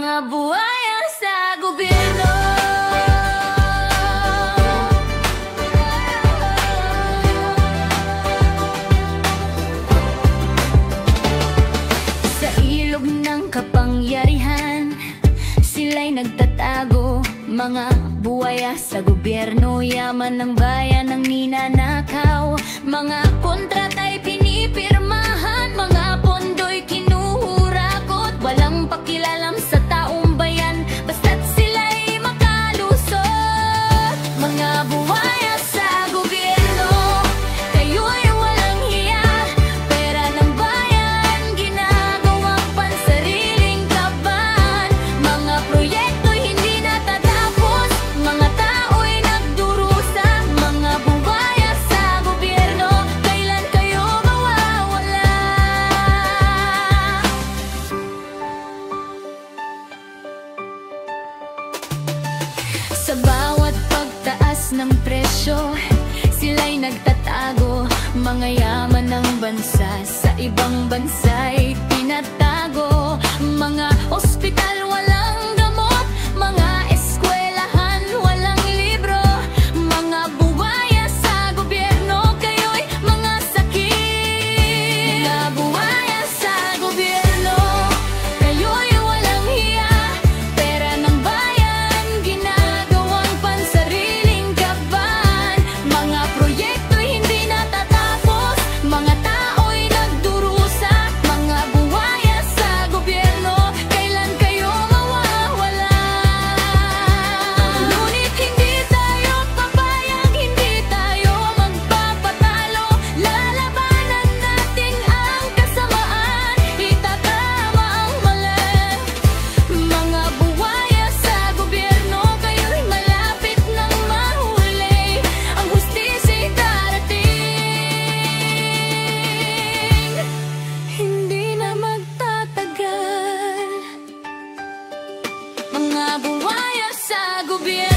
mga buhaya sa gobyerno. Sa ilog ng kapangyarihan, sila'y nagtatago, mga buhaya sa gobyerno. Yaman ng bayan ang ninanakaw, mga kontrata'y pinipirmahan, mga pondo'y kinuhurakot. Walang pakilalam sa taong bayan, basta't sila'y makalusot. Mga buhaya sa gobyerno, kayo'y walang hiya. Pera ng bayan, ginagawang pansariling kaban. Mga proyekto'y hindi natatapos, mga tao'y nagdurusa. Mga buhaya sa gobyerno, kailan kayo mawawala? Sa bawat pagtaas ng presyo, sila'y nagtatago, mga yaman ng bansa sa ibang bansa'y tinatago. Mga ospital walang gamot, mga eskwelahan walang libro. Mga buhaya sa gobyerno, kayo'y mga sakit. Mga buhaya sa gobyerno, kayo'y walang hiya. Pera ng bayan, ginagawang pansariling kaban. Mga proyekto'y hindi natatapos, mga tao'y nagdurusa. Mga buhaya sa gobyerno, kailan kayo mawawala? Ngunit hindi tayo papayag, hindi tayo magpapatalo. Lalabanan natin ang kasamaan, itatama ang mali. Mga buhaya sa gobyerno, kayo'y malapit nang mahuli. Ang hustisya'y darating, hindi na magtatagal. Mga buhaya sa gobyerno.